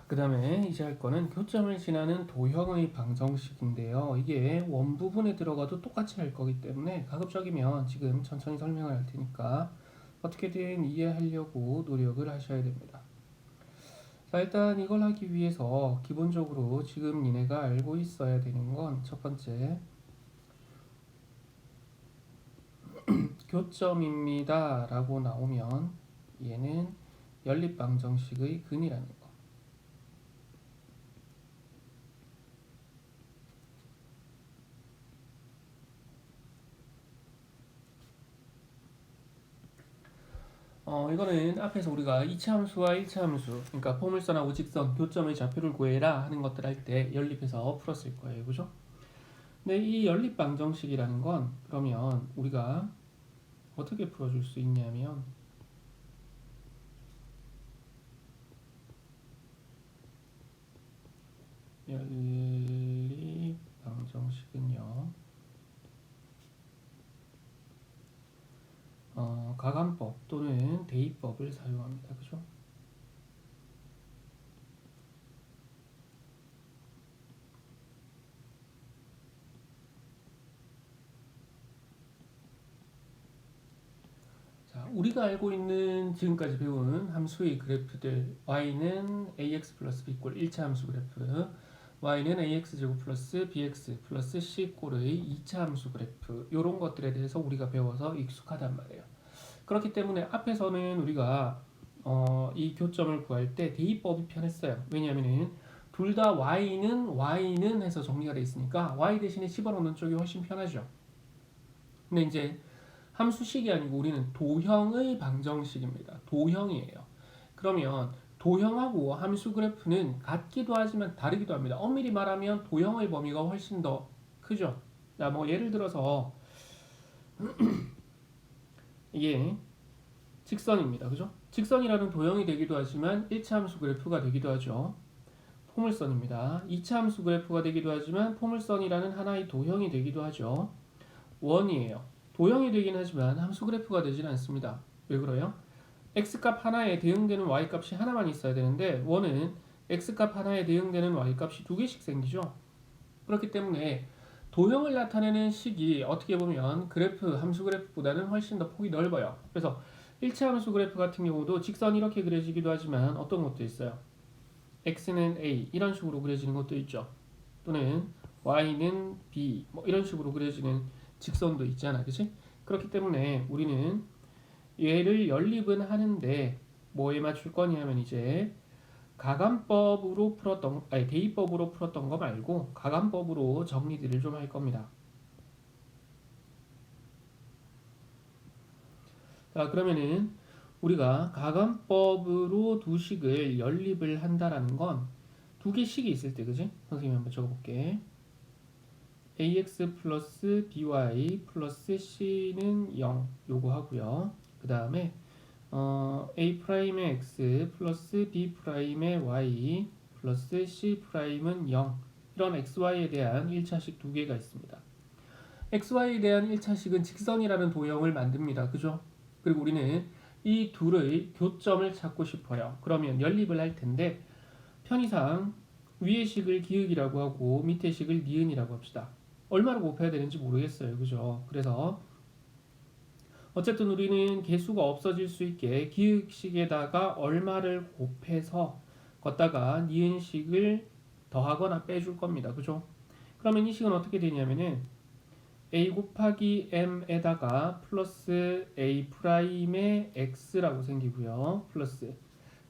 그 다음에 이제 할 거는 교점을 지나는 도형의 방정식인데요. 이게 원 부분에 들어가도 똑같이 할 거기 때문에 가급적이면 지금 천천히 설명을 할 테니까 어떻게든 이해하려고 노력을 하셔야 됩니다. 자, 일단 이걸 하기 위해서 기본적으로 지금 니네가 알고 있어야 되는 건 첫 번째, 교점입니다 라고 나오면 얘는 연립방정식의 근이라는 거. 이거는 앞에서 우리가 이차함수와 일차함수, 그러니까 포물선하고 직선, 교점의 좌표를 구해라 하는 것들 할 때 연립해서 풀었을 거예요. 그죠? 근데 이 연립방정식이라는 건 그러면 우리가 어떻게 풀어줄 수 있냐면 연립방정식은요, 가감법 또는 대입법을 사용합니다. 그죠? 자, 우리가 알고 있는 지금까지 배운 함수의 그래프들, y는 ax 플러스 b 꼴 1차 함수 그래프, y는 ax제곱 플러스 bx 플러스 c 꼴의 2차 함수 그래프, 이런 것들에 대해서 우리가 배워서 익숙하단 말이에요. 그렇기 때문에 앞에서는 우리가 이 교점을 구할 때 대입법이 편했어요. 왜냐하면은 둘 다 y는 해서 정리가 돼 있으니까 y 대신에 집어넣는 쪽이 훨씬 편하죠. 근데 이제 함수식이 아니고 우리는 도형의 방정식입니다. 도형이에요. 그러면 도형하고 함수 그래프는 같기도 하지만 다르기도 합니다. 엄밀히 말하면 도형의 범위가 훨씬 더 크죠. 자, 뭐 예를 들어서 이게 직선입니다. 그죠? 직선이라는 도형이 되기도 하지만 1차 함수 그래프가 되기도 하죠. 포물선입니다. 2차 함수 그래프가 되기도 하지만 포물선이라는 하나의 도형이 되기도 하죠. 원이에요. 도형이 되긴 하지만 함수 그래프가 되지는 않습니다. 왜 그래요? x값 하나에 대응되는 y값이 하나만 있어야 되는데 원은 x값 하나에 대응되는 y값이 두 개씩 생기죠. 그렇기 때문에 도형을 나타내는 식이 어떻게 보면 그래프, 함수 그래프보다는 훨씬 더 폭이 넓어요. 그래서 1차 함수 그래프 같은 경우도 직선이 이렇게 그려지기도 하지만 어떤 것도 있어요. x는 a 이런 식으로 그려지는 것도 있죠. 또는 y는 b 뭐 이런 식으로 그려지는 직선도 있잖아. 그치? 그렇기 때문에 우리는 얘를 연립은 하는데 뭐에 맞출 거냐면 이제 가감법으로 풀었던 아니 대입법으로 풀었던 거 말고 가감법으로 정리들을 좀 할 겁니다. 자, 그러면은 우리가 가감법으로 두 식을 연립을 한다라는 건 두 개 식이 있을 때, 그지? 선생님이 한번 적어볼게. ax 플러스 by 플러스 c는 0 요거 하고요. 그 다음에 a 프라임의 x 플러스 b 프라임의 y 플러스 c 프라임은 0 이런 xy에 대한 1차식 두 개가 있습니다. xy에 대한 1차식은 직선이라는 도형을 만듭니다. 그죠? 그리고 우리는 이 둘의 교점을 찾고 싶어요. 그러면 연립을 할 텐데 편의상 위의 식을 기역이라고 하고 밑의 식을 니은이라고 합시다. 얼마를 곱해야 되는지 모르겠어요. 그죠? 그래서 어쨌든 우리는 개수가 없어질 수 있게 기역식에다가 얼마를 곱해서 걷다가 니은식을 더하거나 빼줄 겁니다. 그죠? 그러면 이 식은 어떻게 되냐면은 a 곱하기 m에다가 플러스 a 프라임의 x라고 생기고요. 플러스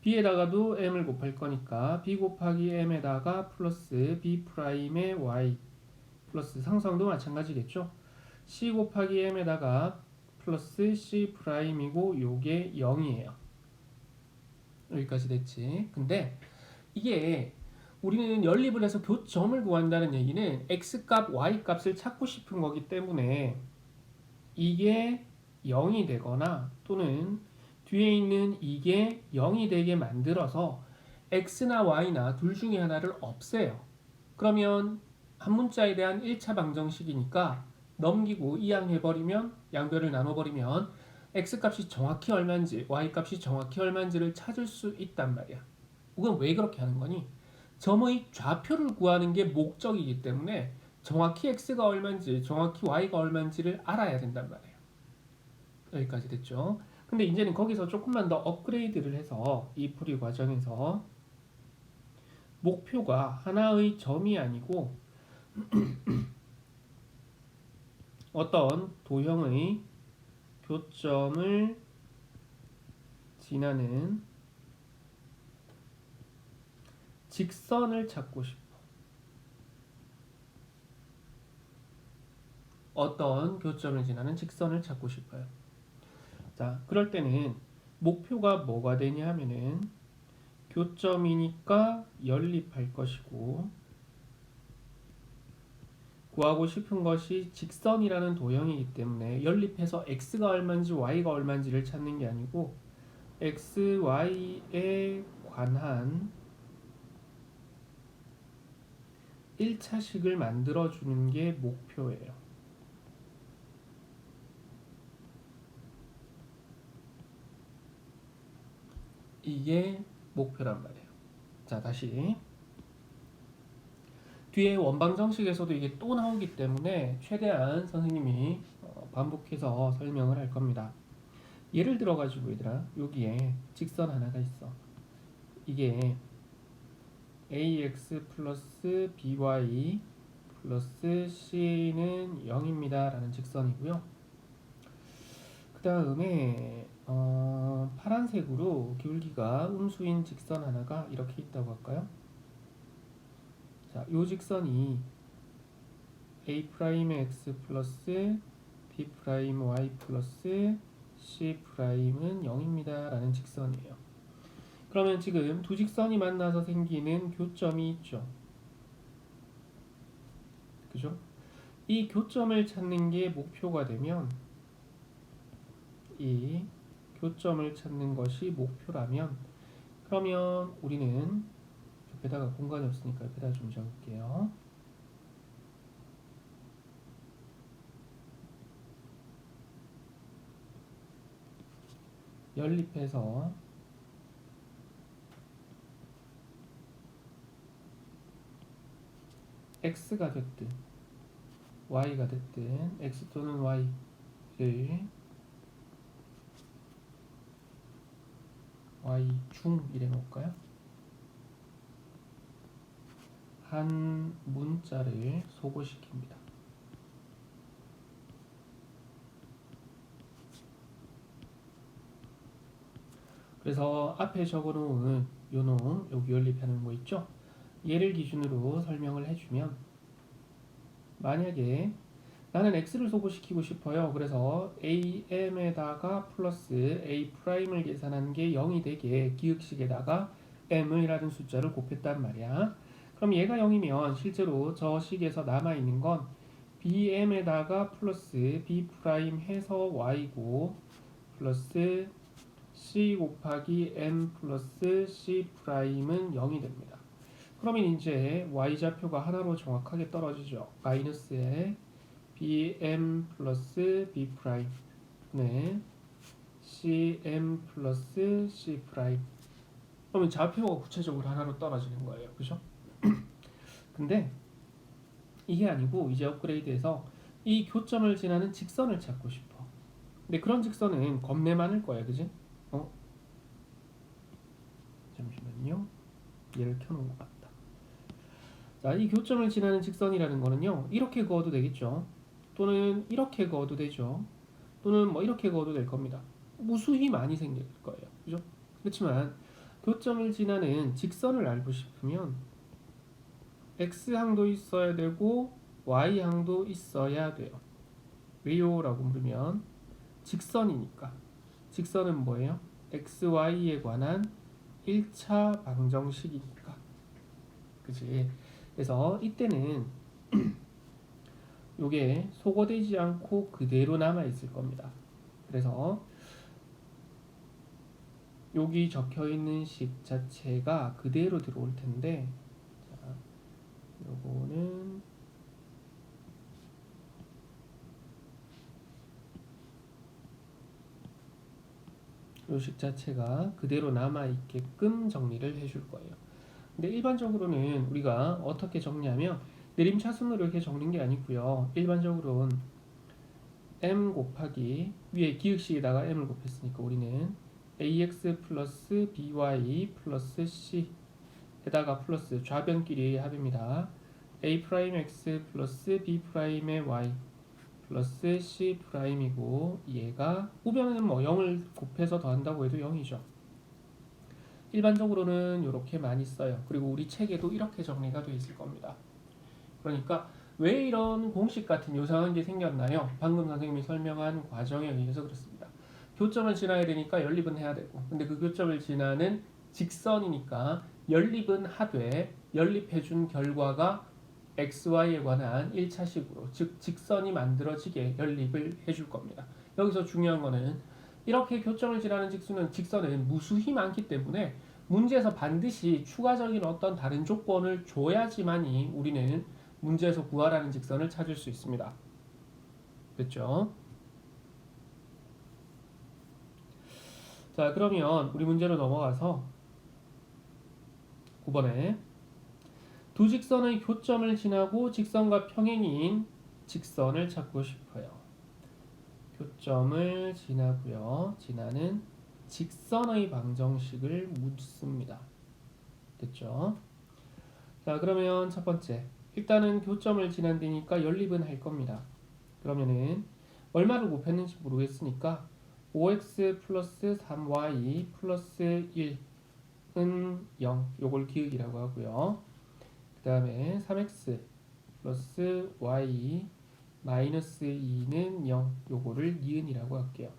b에다가도 m을 곱할 거니까 b 곱하기 m에다가 플러스 b 프라임의 y 플러스 상수항도 마찬가지겠죠. c 곱하기 m에다가 플러스 c 프라임이고 요게 0이에요. 여기까지 됐지. 근데 이게 우리는 연립을 해서 교점을 구한다는 얘기는 x값, y값을 찾고 싶은 거기 때문에 이게 0이 되거나 또는 뒤에 있는 이게 0이 되게 만들어서 x나 y나 둘 중에 하나를 없애요. 그러면 한 문자에 대한 1차 방정식이니까 넘기고 이항해버리면 양변을 나눠버리면 x값이 정확히 얼마인지 y값이 정확히 얼마인지를 찾을 수 있단 말이야. 이건 왜 그렇게 하는 거니? 점의 좌표를 구하는 게 목적이기 때문에 정확히 x가 얼마인지 정확히 y가 얼마인지를 알아야 된단 말이에요. 여기까지 됐죠? 근데 이제는 거기서 조금만 더 업그레이드를 해서 이 풀이 과정에서 목표가 하나의 점이 아니고 어떤 도형의 교점을 지나는 직선을 찾고 싶어. 어떤 교점을 지나는 직선을 찾고 싶어요. 자, 그럴 때는 목표가 뭐가 되냐 하면은 교점이니까 연립할 것이고 구하고 싶은 것이 직선이라는 도형이기 때문에 연립해서 x가 얼마인지 y가 얼마인지를 찾는 게 아니고 x, y에 관한 1차식을 만들어주는 게 목표예요. 이게 목표란 말이에요. 자, 다시 뒤에 원방 정식에서도 이게 또 나오기 때문에 최대한 선생님이 반복해서 설명을 할 겁니다. 예를 들어 가지고 얘들아, 여기에 직선 하나가 있어. 이게 ax 플러스 by 플러스 c는 0입니다 라는 직선이고요. 그 다음에 파란색으로 기울기가 음수인 직선 하나가 이렇게 있다고 할까요? 자, 요 직선이 a'(x) 플러스 b'(y) 플러스 c'는 0입니다 라는 직선이에요. 그러면 지금 두 직선이 만나서 생기는 교점이 있죠. 그죠? 이 교점을 찾는 게 목표가 되면 이 교점을 찾는 것이 목표라면 그러면 우리는 옆에다가 공간이 없으니까 옆에다 좀 적을게요. 연립해서 x가 됐든 y가 됐든 x 또는 y를 y중 이래 놓을까요? 한 문자를 소거시킵니다. 그래서 앞에 적어놓은 요놈 여기 연립하는 거 있죠? 얘를 기준으로 설명을 해주면 만약에 나는 x를 소거시키고 싶어요. 그래서 am에다가 플러스 a'을 계산한 게 0이 되게 기억식에다가 m이라는 숫자를 곱했단 말이야. 그럼 얘가 0이면 실제로 저 식에서 남아있는 건 bm에다가 플러스 b' 해서 y고 플러스 c 곱하기 m 플러스 c'은 0이 됩니다. 그러면 이제 y좌표가 하나로 정확하게 떨어지죠. 마이너스에 bm 플러스 b' 네, cm 플러스 c'. 그러면 좌표가 구체적으로 하나로 떨어지는 거예요. 그죠? 근데 이게 아니고 이제 업그레이드해서 이 교점을 지나는 직선을 찾고 싶어. 근데 그런 직선은 겁내 많을 거야. 그지? 잠시만요. 얘를 켜놓은 것 같다. 자, 이 교점을 지나는 직선이라는 거는요. 이렇게 그어도 되겠죠. 또는 이렇게 그어도 되죠. 또는 뭐 이렇게 그어도 될 겁니다. 무수히 많이 생길 거예요. 그죠? 그렇지만 교점을 지나는 직선을 알고 싶으면 x항도 있어야 되고 y항도 있어야 돼요. 왜요? 라고 물으면 직선이니까. 직선은 뭐예요? xy에 관한 1차 방정식이니까. 그치? 그래서 이때는 요게 소거되지 않고 그대로 남아 있을 겁니다. 그래서 여기 적혀 있는 식 자체가 그대로 들어올 텐데, 자, 요거는 요식 자체가 그대로 남아있게끔 정리를 해줄 거예요. 근데 일반적으로는 우리가 어떻게 정리하면 내림차순으로 이렇게 정리한 게 아니고요. 일반적으로는 m 곱하기 위에 기역식에다가 m을 곱했으니까 우리는 ax 플러스 by 플러스 c 에다가 플러스 좌변끼리의 합입니다. a 프라임 x 플러스 b 프라임의 y 플러스 c 프라임이고 얘가 우변은 뭐 0을 곱해서 더한다고 해도 0이죠. 일반적으로는 이렇게 많이 써요. 그리고 우리 책에도 이렇게 정리가 되어 있을 겁니다. 그러니까 왜 이런 공식 같은 요상한 게 생겼나요? 방금 선생님이 설명한 과정에 의해서 그렇습니다. 교점을 지나야 되니까 연립은 해야 되고, 근데 그 교점을 지나는 직선이니까 연립은 하되 연립해준 결과가 xy에 관한 1차식으로 즉 직선이 만들어지게 연립을 해줄 겁니다. 여기서 중요한 거는 이렇게 교점을 지나는 직선은 무수히 많기 때문에 문제에서 반드시 추가적인 어떤 다른 조건을 줘야지만이 우리는 문제에서 구하라는 직선을 찾을 수 있습니다. 됐죠? 자, 그러면 우리 문제로 넘어가서 9번에 두 직선의 교점을 지나고 직선과 평행인 직선을 찾고 싶어요. 교점을 지나고요. 지나는 직선의 방정식을 묻습니다. 됐죠? 자, 그러면 첫 번째. 일단은 교점을 지난다니까 연립은 할 겁니다. 그러면은 얼마를 곱했는지 모르겠으니까 5x 플러스 3y 플러스 1은 0. 요걸 기억이라고 하고요. 그 다음에 3x 플러스 y 마이너스 2는 0. 요거를 니은이라고 할게요.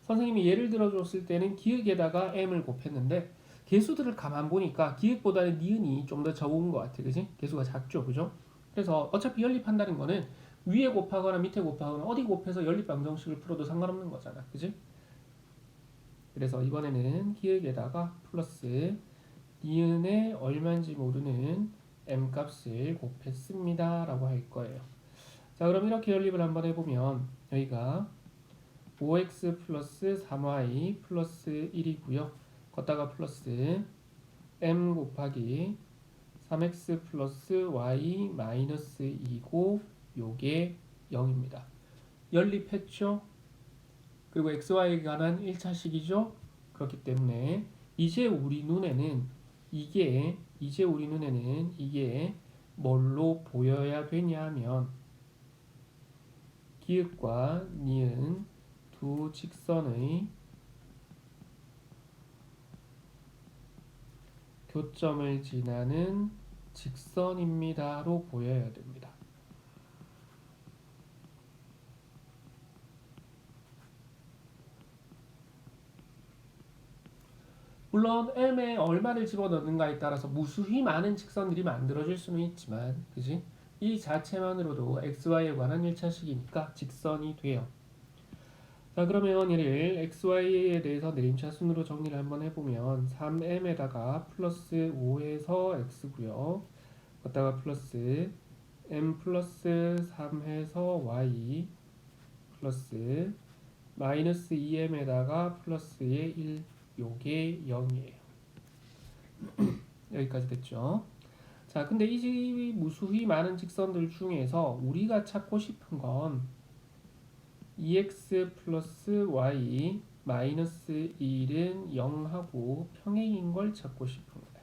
선생님이 예를 들어줬을 때는 기역에다가 m을 곱했는데 개수들을 가만 보니까 기역보다는 니은이 좀 더 적은 것 같아. 그지? 개수가 작죠. 그죠? 그래서 어차피 연립한다는 거는 위에 곱하거나 밑에 곱하거나 어디 곱해서 연립 방정식을 풀어도 상관없는 거잖아. 그지? 그래서 이번에는 기역에다가 플러스 니은에 얼마인지 모르는 m 값을 곱했습니다. 라고 할 거예요. 자, 그럼 이렇게 연립을 한번 해보면 여기가 5x 플러스 3y 플러스 1이고요. 걷다가 플러스 m 곱하기 3x 플러스 y 마이너스 2고 요게 0입니다. 연립했죠? 그리고 xy에 관한 1차식이죠? 그렇기 때문에 이제 우리 눈에는 이게 뭘로 보여야 되냐 하면 기역과 니은 두 직선의 교점을 지나는 직선입니다로 보여야 됩니다. 물론 m에 얼마를 집어넣는가에 따라서 무수히 많은 직선들이 만들어질 수는 있지만, 그지? 이 자체만으로도 xy에 관한 1차식이니까 직선이 돼요. 자, 그러면 얘를 xy에 대해서 내림차순으로 정리를 한번 해보면 3m에다가 플러스 5해서 x고요. 걷다가 플러스 m 플러스 3 해서 y 플러스 마이너스 2m에다가 플러스의 1 요게 0이에요. 여기까지 됐죠? 자, 근데 이 무수히 많은 직선들 중에서 우리가 찾고 싶은 건 2x 플러스 y 마이너스 1은 0하고 평행인 걸 찾고 싶은 거예요.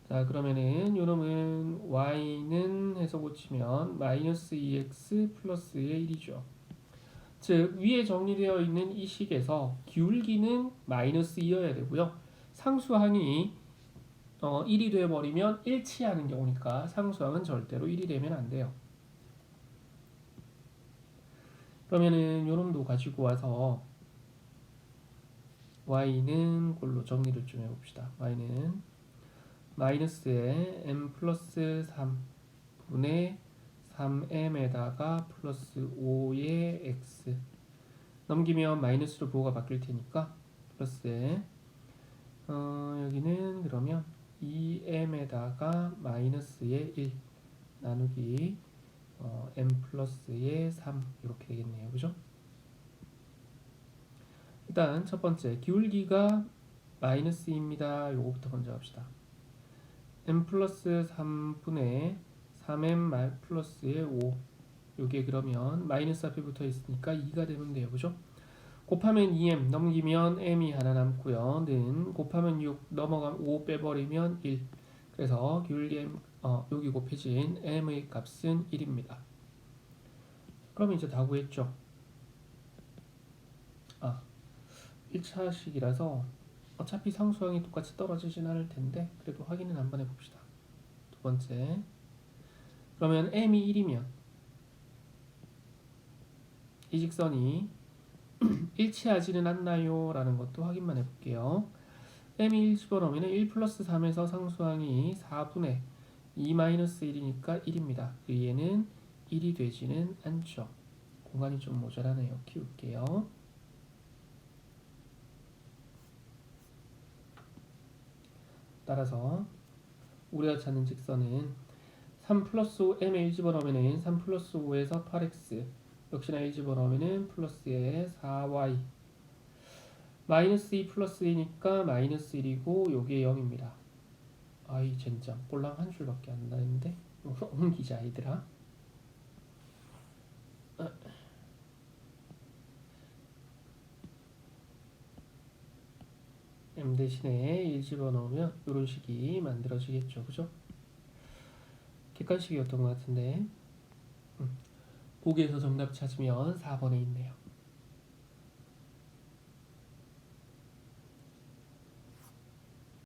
자, 그러면은 요놈은 y는 해서 고치면 마이너스 2x 플러스의 1이죠. 즉 위에 정리되어 있는 이 식에서 기울기는 마이너스 2여야 되고요. 상수항이 1이 되어버리면 일치하는 경우니까 상수항은 절대로 1이 되면 안 돼요. 그러면은 요놈도 가지고 와서 y는 꼴로 정리를 좀 해봅시다. y는 마이너스에 m 플러스 3분의 3m에다가 플러스 5의 x 넘기면 마이너스로 부호가 바뀔 테니까 플러스에 여기는 그러면 2m에다가 마이너스의 1 나누기 m 플러스의 3 이렇게 되겠네요. 그죠? 일단 첫 번째 기울기가 마이너스입니다. 요거부터 먼저 합시다. m 플러스 3분의 3m 플러스의 5 요게 그러면 마이너스 앞에 붙어 있으니까 2가 되면 돼요. 그죠? 곱하면 2m 넘기면 m이 하나 남고요. 는 곱하면 6 넘어가면 5 빼버리면 1. 그래서 기울기 m 여기 곱해진 m의 값은 1입니다. 그러면 이제 다 구했죠. 1차식이라서 어차피 상수항이 똑같이 떨어지진 않을 텐데 그래도 확인은 한번 해봅시다. 두 번째, 그러면 m이 1이면 이 직선이 일치하지는 않나요? 라는 것도 확인만 해볼게요. m이 1 집어넣으면 1 플러스 3에서 상수항이 4분의 2 마이너스 1이니까 1입니다. 얘는 1이 되지는 않죠. 공간이 좀 모자라네요. 키울게요. 따라서 우리가 찾는 직선은 3 플러스 5 m에 1 집어넣으면 3 플러스 5에서 8x 역시나 1 집어넣으면 플러스에 4y 마이너스 2 플러스 2니까 마이너스 1이고 요게 0입니다. 아이 젠장 꼴랑 한 줄밖에 안 나는데 옮기자 얘들아. m 대신에 1 집어넣으면 이런 식이 만들어지겠죠. 그죠? 객관식이었던 것 같은데 보기에서 정답 찾으면 4번에 있네요.